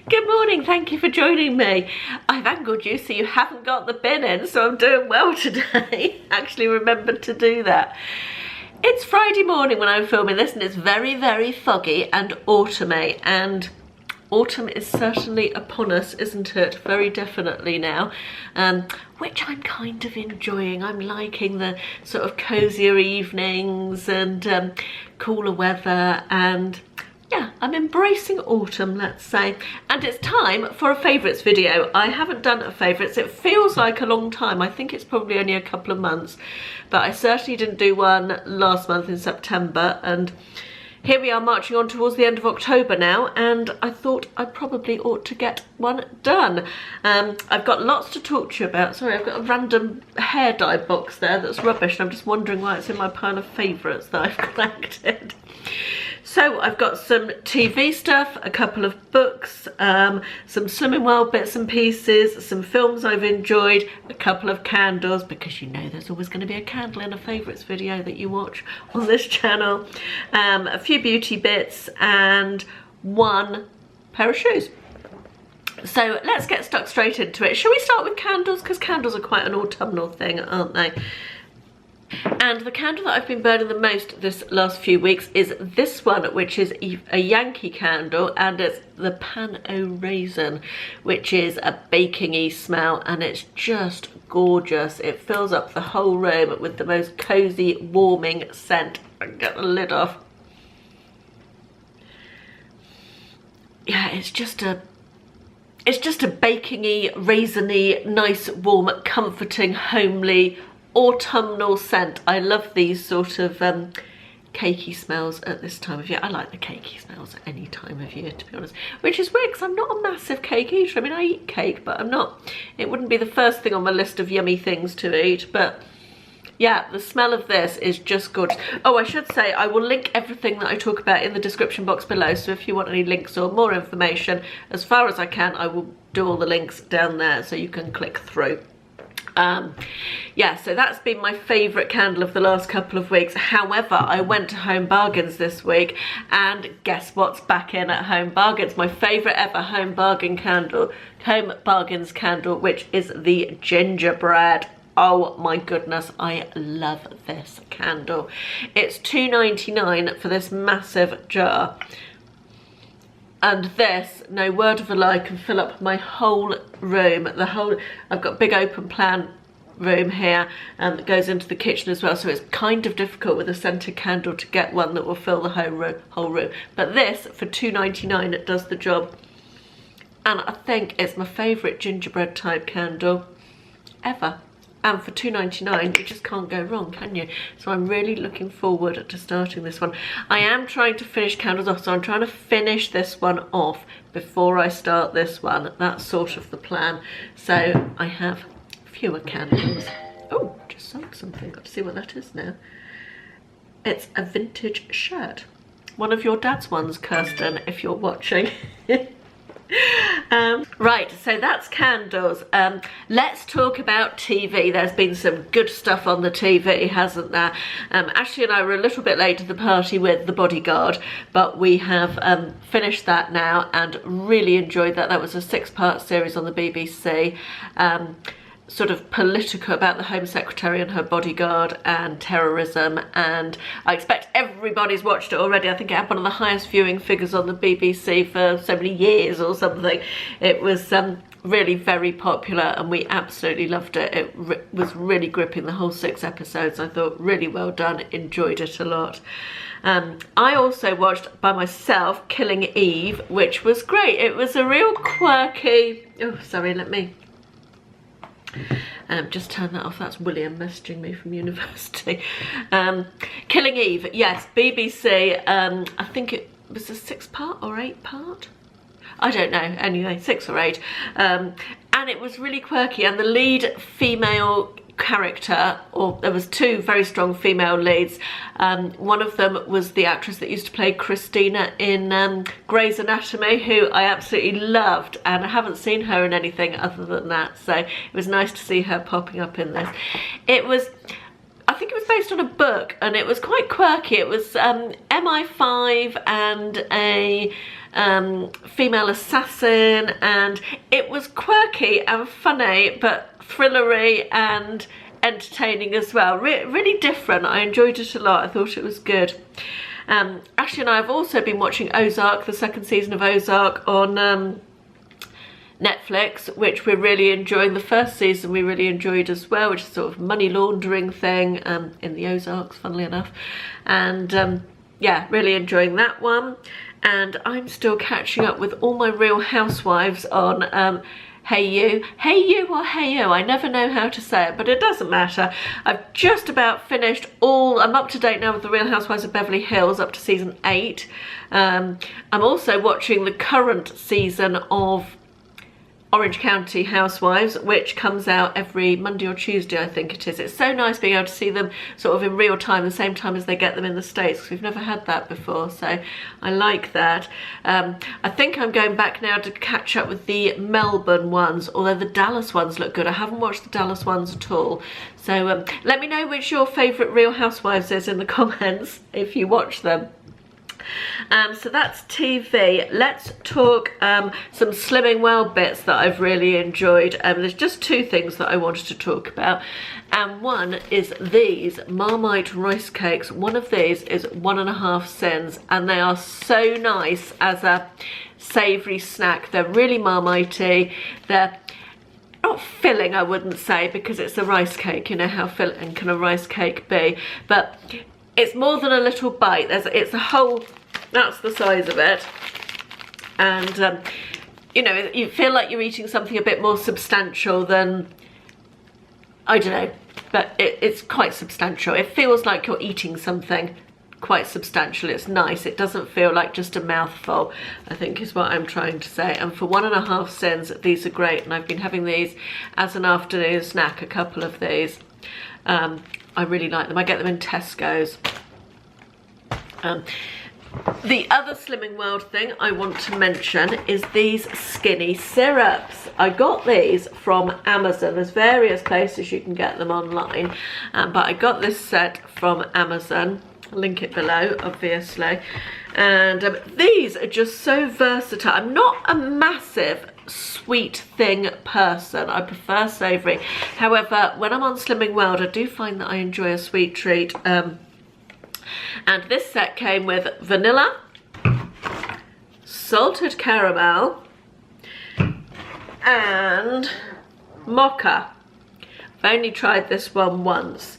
Good morning, thank you for joining me. I've angled you so you haven't got the bin in, so I'm doing well today. Actually remembered to do that. It's Friday morning when I'm filming this and it's very, very foggy and autumny, and autumn is certainly upon us, isn't it? Very definitely now, which I'm kind of enjoying. I'm liking the sort of cozier evenings and cooler weather, and yeah, I'm embracing autumn, let's say. And it's time for a favourites video. I haven't done a favourites. It feels like a long time. I think it's probably only a couple of months, but I certainly didn't do one last month in September, and here we are marching on towards the end of October now, and I thought I probably ought to get one done. I've got lots to talk to you about. Sorry, I've got a random hair dye box there that's rubbish, and I'm just wondering why it's in my pile of favourites that I've collected. So I've got some TV stuff, a couple of books, some Slimming World bits and pieces, some films I've enjoyed, a couple of candles, because you know there's always going to be a candle in a favourites video that you watch on this channel, a few beauty bits, and one pair of shoes. So let's get stuck straight into it. Shall we start with candles? Because candles are quite an autumnal thing, aren't they? And the candle that I've been burning the most this last few weeks is this one, which is a Yankee candle, and it's the Pan O Raisin, which is a baking-y smell, and it's just gorgeous. It fills up the whole room with the most cozy, warming scent. I can get the lid off. Yeah, it's just a baking-y, raisin-y, nice, warm, comforting, homely, autumnal scent. I love these sort of cakey smells at this time of year. I like the cakey smells at any time of year, to be honest, which is weird because I'm not a massive cake eater. I mean, I eat cake, but I'm not, it wouldn't be the first thing on my list of yummy things to eat. But yeah, the smell of this is just gorgeous. Oh, I should say I will link everything that I talk about in the description box below, so if you want any links or more information, as far as I can, I will do all the links down there so you can click through. Yeah, so that's been my favourite candle of the last couple of weeks. However, I went to Home Bargains this week, and guess what's back in at Home Bargains? My favourite ever Home Bargains candle, which is the Gingerbread. Oh my goodness, I love this candle. It's $2.99 for this massive jar. And this, no word of a lie, can fill up my whole room. I've got a big open plan room here that goes into the kitchen as well, so it's kind of difficult with a scented candle to get one that will fill the whole room. But this, for $2.99, it does the job. And I think it's my favourite gingerbread type candle ever. And for $2.99, you just can't go wrong, can you? So I'm really looking forward to starting this one. I am trying to finish candles off, so I'm trying to finish this one off before I start this one. That's sort of the plan. So I have fewer candles. Oh, just saw something. Got to see what that is now. It's a vintage shirt. One of your dad's ones, Kirsten, if you're watching. Right, so that's candles. Let's talk about TV. There's been some good stuff on the TV, hasn't there? Ashley and I were a little bit late to the party with The Bodyguard, but we have finished that now and really enjoyed that. That was a 6-part series on the BBC. Sort of political, about the Home Secretary and her bodyguard and terrorism, and I expect everybody's watched it already. I think it had one of the highest viewing figures on the BBC for so many years or something. It was really very popular and we absolutely loved it. It was really gripping, the whole 6 episodes. I thought really well done, enjoyed it a lot. I also watched by myself Killing Eve, which was great. It was a real quirky, oh sorry, let me just turn that off. That's William messaging me from university. Killing Eve, yes, BBC. I think it was a 6-part or 8-part. I don't know. Anyway, 6 or 8. And it was really quirky. And the lead female character, or there was 2 very strong female leads. One of them was the actress that used to play Christina in Grey's Anatomy, who I absolutely loved, and I haven't seen her in anything other than that, so it was nice to see her popping up in this. I think it was based on a book, and it was quite quirky. It was MI5 and a female assassin, and it was quirky and funny but thrillery and entertaining as well. Really different. I enjoyed it a lot. I thought it was good. Ashley and I have also been watching Ozark, the second season of Ozark on Netflix, which we're really enjoying. The first season we really enjoyed as well, which is sort of money laundering thing in the Ozarks, funnily enough. And yeah, really enjoying that one. And I'm still catching up with all my Real Housewives on Hayu or Hayu, I never know how to say it, but it doesn't matter. I've just about finished I'm up to date now with the Real Housewives of Beverly Hills up to season 8. I'm also watching the current season of Orange County Housewives, which comes out every Monday or Tuesday, I think it is. It's so nice being able to see them sort of in real time, the same time as they get them in the States, because we've never had that before, so I like that. I think I'm going back now to catch up with the Melbourne ones, although the Dallas ones look good. I haven't watched the Dallas ones at all. So let me know which your favourite Real Housewives is in the comments if you watch them. So that's TV. Let's talk some Slimming Well bits that I've really enjoyed. There's just two things that I wanted to talk about, and one is these Marmite rice cakes. One of these is 1.5 cents, and they are so nice as a savoury snack. They're really Marmite-y. They're not filling, I wouldn't say, because it's a rice cake. You know how filling can a rice cake be, but it's more than a little bite. It's a whole, that's the size of it. And, you know, you feel like you're eating something a bit more substantial than, I don't know, but it's quite substantial. It feels like you're eating something quite substantial. It's nice. It doesn't feel like just a mouthful, I think is what I'm trying to say. And for 1.5 cents, these are great. And I've been having these as an afternoon snack, a couple of these. I really like them. I get them in Tesco's. The other Slimming World thing I want to mention is these skinny syrups. I got these from Amazon. There's various places you can get them online, but I got this set from Amazon. I'll link it below, obviously. And these are just so versatile. I'm not a massive sweet thing person. I prefer savoury. However, when I'm on Slimming World, I do find that I enjoy a sweet treat. And this set came with vanilla, salted caramel, and mocha. I've only tried this one once.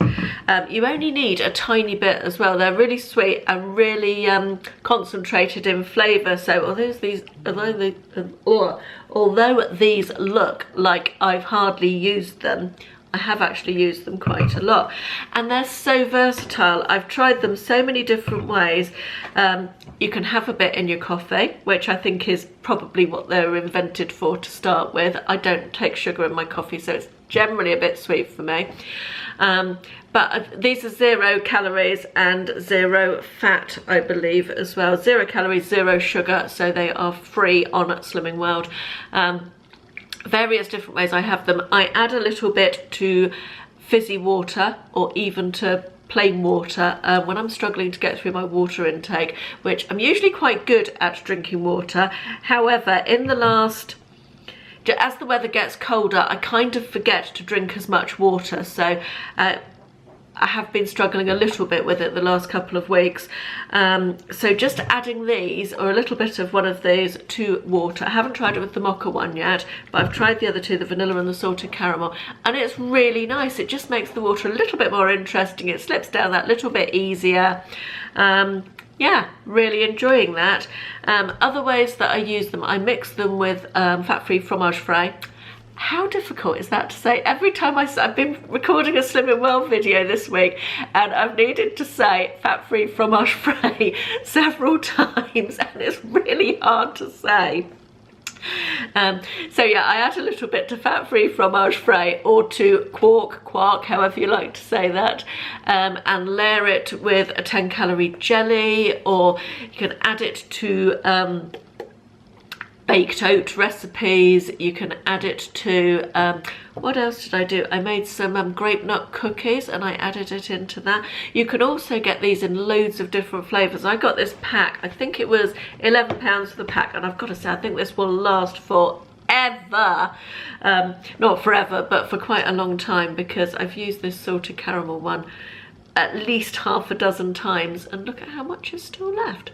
You only need a tiny bit as well. They're really sweet and really concentrated in flavour. So although these look like I've hardly used them, I have actually used them quite a lot, and they're so versatile. I've tried them so many different ways. You can have a bit in your coffee, which I think is probably what they were invented for to start with. I don't take sugar in my coffee, so it's generally a bit sweet for me. But these are 0 calories and 0 fat, I believe, as well. 0 calories, 0 sugar, so they are free on Slimming World. Various different ways I have them. I add a little bit to fizzy water or even to plain water when I'm struggling to get through my water intake, which I'm usually quite good at drinking water. However, in the last, as the weather gets colder, I kind of forget to drink as much water, so I have been struggling a little bit with it the last couple of weeks. So just adding these, or a little bit of one of these, to water. I haven't tried it with the mocha one yet, but I've tried the other two, the vanilla and the salted caramel, and it's really nice. It just makes the water a little bit more interesting. It slips down that little bit easier. Yeah, really enjoying that. Other ways that I use them, I mix them with fat-free fromage frais. How difficult is that to say? Every time I've been recording a Slimming Well video this week, and I've needed to say fat-free fromage frais several times, and it's really hard to say. So yeah, I add a little bit to fat-free fromage frais, or to quark, however you like to say that, and layer it with a 10-calorie jelly, or you can add it to baked oat recipes. You can add it to, what else did I do? I made some grape nut cookies and I added it into that. You can also get these in loads of different flavours. I got this pack, I think it was £11 for the pack, and I've got to say I think this will last forever. Not forever, but for quite a long time, because I've used this salted caramel one at least half a dozen times, and look at how much is still left.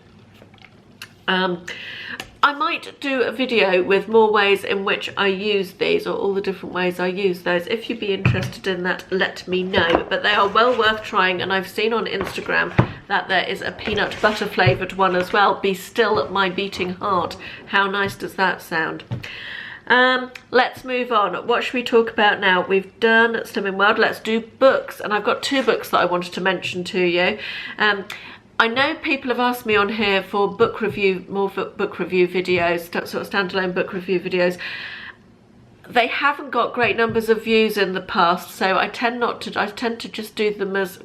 I might do a video with more ways in which I use these, or all the different ways I use those. If you'd be interested in that, let me know. But they are well worth trying, and I've seen on Instagram that there is a peanut butter flavoured one as well. Be still my beating heart. How nice does that sound? Let's move on. What should we talk about now? We've done Slimming World. Let's do books, and I've got 2 books that I wanted to mention to you. I know people have asked me on here for book review, more book review videos, sort of standalone book review videos. They haven't got great numbers of views in the past, so I tend to just do them as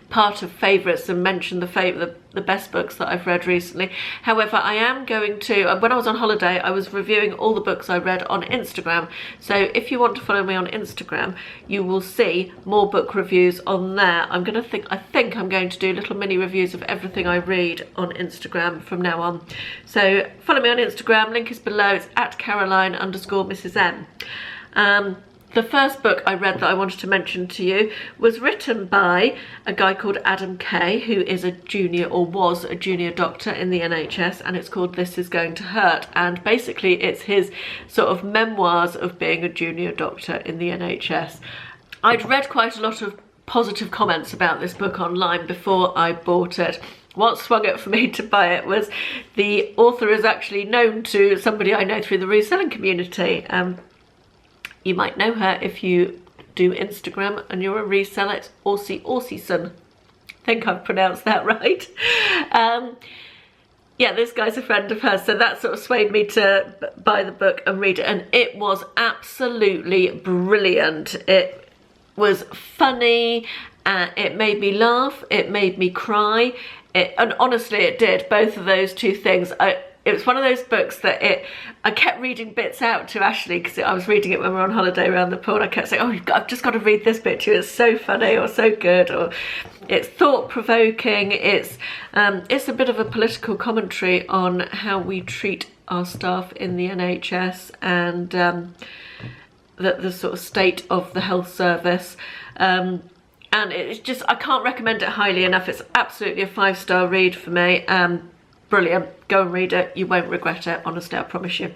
part of favourites and mention the best books that I've read recently. However, I am going to, when I was on holiday, I was reviewing all the books I read on Instagram. So if you want to follow me on Instagram, you will see more book reviews on there. I think I'm going to do little mini reviews of everything I read on Instagram from now on. So follow me on Instagram, link is below. It's at Caroline_Mrs M. The first book I read that I wanted to mention to you was written by a guy called Adam Kay, who is a junior, or was a junior doctor in the NHS, and it's called This Is Going to Hurt. And basically it's his sort of memoirs of being a junior doctor in the NHS. I'd read quite a lot of positive comments about this book online before I bought it. What swung it for me to buy it was the author is actually known to somebody I know through the reselling community. You might know her if you do Instagram and you're a reseller. It's Orsison. I think I've pronounced that right. Yeah, this guy's a friend of hers, so that sort of swayed me to buy the book and read it, and it was absolutely brilliant. It was funny, it made me laugh, it made me cry, and honestly it did, both of those 2 things. It was one of those books that I kept reading bits out to Ashley, because I was reading it when we were on holiday around the pool, and I kept saying, oh, I've just got to read this bit to you, it's so funny or so good, or it's thought-provoking. It's a bit of a political commentary on how we treat our staff in the NHS, and the sort of state of the health service. And it's just, I can't recommend it highly enough. It's absolutely a 5-star read for me. Brilliant. Go and read it. You won't regret it, honestly, I promise you.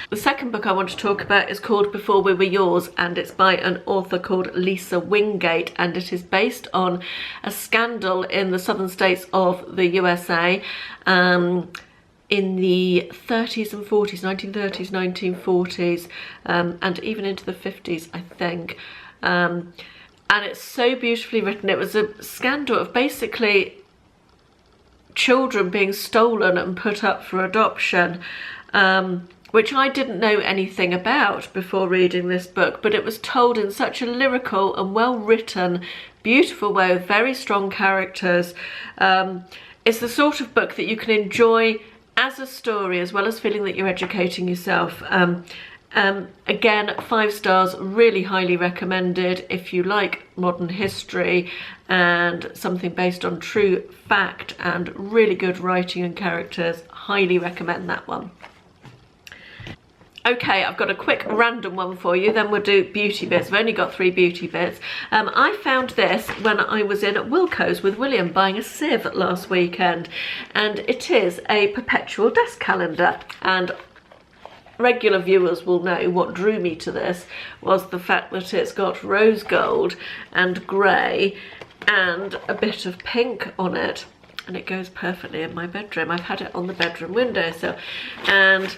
The second book I want to talk about is called Before We Were Yours, and it's by an author called Lisa Wingate, and it is based on a scandal in the southern states of the USA in the 30s and 40s, 1930s, 1940s, and even into the 50s, I think. And it's so beautifully written. It was a scandal of basically children being stolen and put up for adoption, which I didn't know anything about before reading this book, but it was told in such a lyrical and well written, beautiful way with very strong characters. It's the sort of book that you can enjoy as a story, as well as feeling that you're educating yourself. Again, 5 stars, really highly recommended if you like modern history and something based on true fact and really good writing and characters. Highly recommend that one. Okay, I've got a quick random one for you, then we'll do beauty bits. I've only got 3 beauty bits. I found this when I was in Wilko's with William buying a sieve last weekend, and it is a perpetual desk calendar, and regular viewers will know what drew me to this was the fact that it's got rose gold and grey and a bit of pink on it, and it goes perfectly in my bedroom. I've had it on the bedroom windowsill, and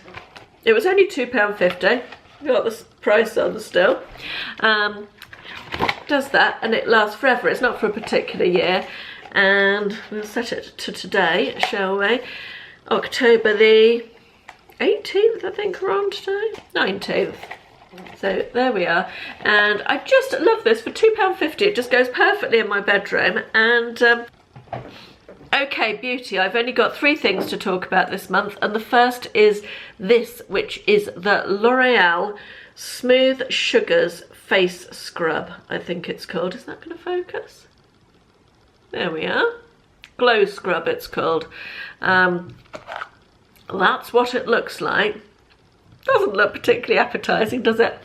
it was only £2.50. Got the price on still. Does that, and it lasts forever. It's not for a particular year, and we'll set it to today, shall we? October the 18th, I think we're on today, 19th. So there we are, and I just love this for £2.50. It just goes perfectly in my bedroom, and Okay, beauty, I've only got 3 things to talk about this month, and the first is this, which is the L'Oreal Smooth Sugars Face Scrub, I think it's called. Is that going to focus? There we are. Glow Scrub it's called. That's what it looks like. Doesn't look particularly appetizing, does it?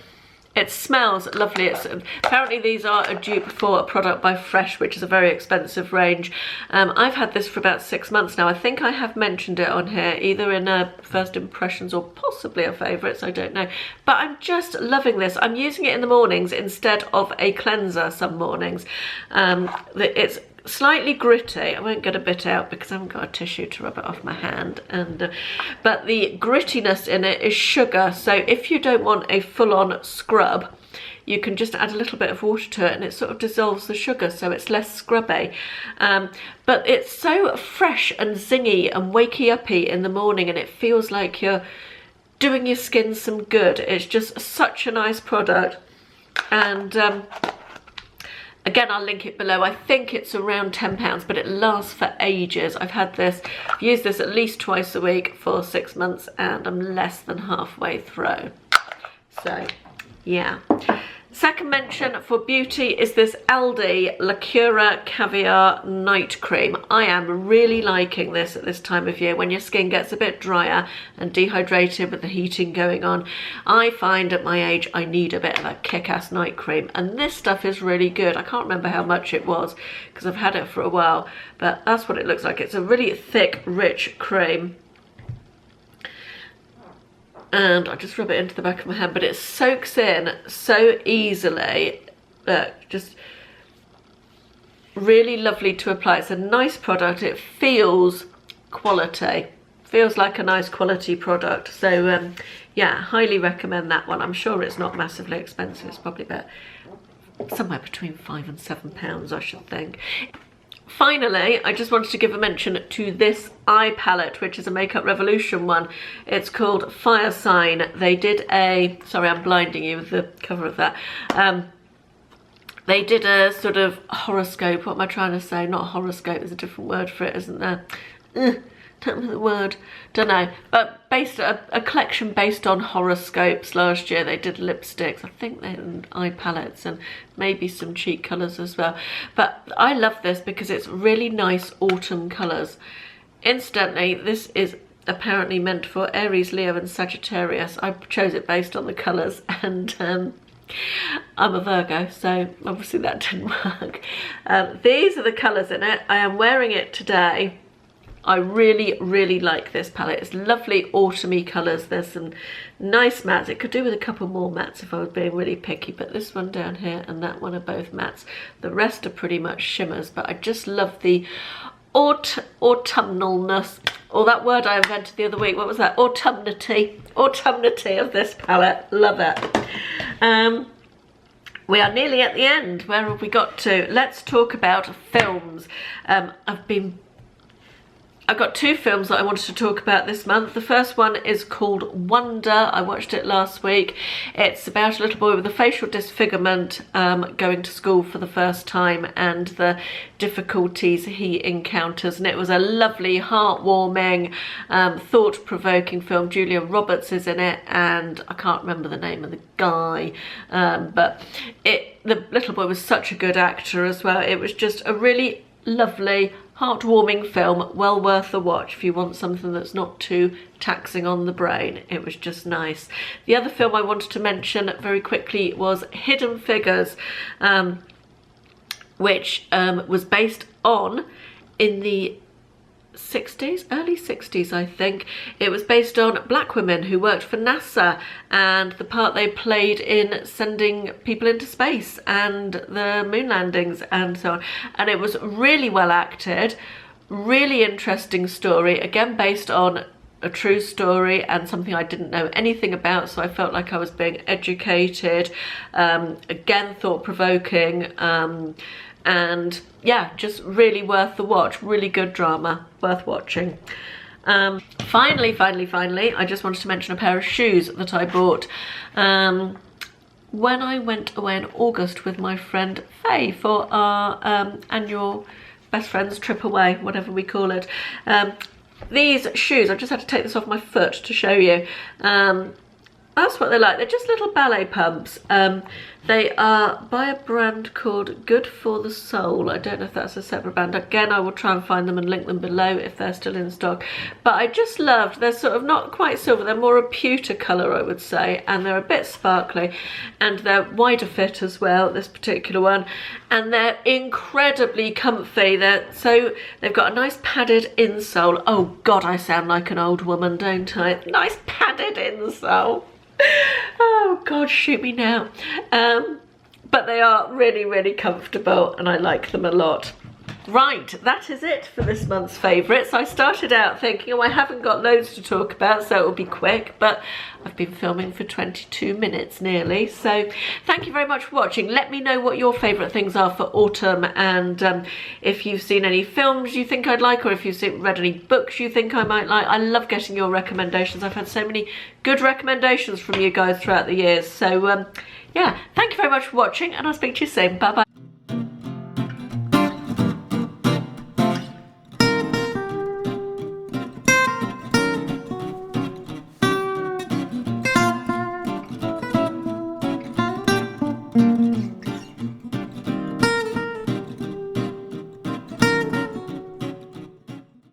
It smells lovely. Apparently these are a dupe for a product by Fresh, which is a very expensive range. I've had this for about 6 months now. I think I have mentioned it on here, either in first impressions or possibly a favourites, I don't know. But I'm just loving this. I'm using it in the mornings instead of a cleanser some mornings. It's slightly gritty. I won't get a bit out because I haven't got a tissue to rub it off my hand, but the grittiness in it is sugar, so if you don't want a full-on scrub, you can just add a little bit of water to it and it sort of dissolves the sugar, so it's less scrubby. But it's so fresh and zingy and wakey-uppy in the morning, and it feels like you're doing your skin some good. It's just such a nice product, and again, I'll link it below. I think it's around £10, but it lasts for ages. I've used this at least twice a week for 6 months, and I'm less than halfway through. So, yeah. Second mention for beauty is this Aldi Lacura Caviar Night Cream. I am really liking this at this time of year when your skin gets a bit drier and dehydrated with the heating going on. I find at my age I need a bit of a kick-ass night cream, and this stuff is really good. I can't remember how much it was because I've had it for a while, but that's what it looks like. It's a really thick, rich cream. And I just rub it into the back of my hand, but it soaks in so easily. Just really lovely to apply. It's a nice product. It feels quality. Feels like a nice quality product. So yeah, highly recommend that one. I'm sure it's not massively expensive. It's probably about somewhere between £5 and £7, I should think. Finally, I just wanted to give a mention to this eye palette, which is a Makeup Revolution one. It's called Fire Sign. They did a, sorry, I'm blinding you with the cover of that. They did a sort of horoscope. What am I trying to say? Not horoscope, there's a different word for it, isn't there? Don't know the word, don't know. But based a collection based on horoscopes last year. They did lipsticks, I think they did eye palettes, and maybe some cheek colours as well. But I love this because it's really nice autumn colours. Incidentally, this is apparently meant for Aries, Leo and Sagittarius. I chose it based on the colours, and I'm a Virgo, so obviously that didn't work. These are the colours in it. I am wearing it today. I really, really like this palette. It's lovely autumny colours. There's some nice mattes. It could do with a couple more mattes if I was being really picky, but this one down here and that one are both mattes. The rest are pretty much shimmers, but I just love the autumnalness, or that word I invented the other week. What was that? Autumnity of this palette. Love it. We are nearly at the end. Where have we got to? Let's talk about films. I've got 2 films that I wanted to talk about this month. The first one is called Wonder. I watched it last week. It's about a little boy with a facial disfigurement going to school for the first time and the difficulties he encounters. And it was a lovely, heartwarming, thought-provoking film. Julia Roberts is in it, and I can't remember the name of the guy. But the little boy was such a good actor as well. It was just a really lovely, heartwarming film, well worth a watch if you want something that's not too taxing on the brain. It was just nice. The other film I wanted to mention very quickly was Hidden Figures, which was based on, in the 60s, early 60s I think. It was based on black women who worked for NASA and the part they played in sending people into space and the moon landings and so on. And it was really well acted, really interesting story, again based on a true story and something I didn't know anything about, so I felt like I was being educated. Again, thought-provoking, and yeah, just really worth the watch. Really good drama, worth watching. Finally, I just wanted to mention a pair of shoes that I bought when I went away in August with my friend Faye for our annual best friends trip away, whatever we call it. These shoes, I just had to take this off my foot to show you. That's what they're like. They're just little ballet pumps. They are by a brand called Good for the Soul. I don't know if that's a separate brand. Again, I will try and find them and link them below if they're still in stock. But I just loved, they're sort of not quite silver, they're more a pewter colour, I would say, and they're a bit sparkly, and they're wider fit as well, this particular one, and they're incredibly comfy. They've got a nice padded insole. Oh God, I sound like an old woman, don't I? Nice padded insole. Oh God, shoot me now. But they are really, really comfortable and I like them a lot. Right, that is it for this month's favourites. I started out thinking, oh, I haven't got loads to talk about, so it'll be quick, but I've been filming for 22 minutes nearly. So thank you very much for watching. Let me know what your favourite things are for autumn, and if you've seen any films you think I'd like, or if you've read any books you think I might like. I love getting your recommendations. I've had so many good recommendations from you guys throughout the years. So yeah, thank you very much for watching, and I'll speak to you soon. Bye bye.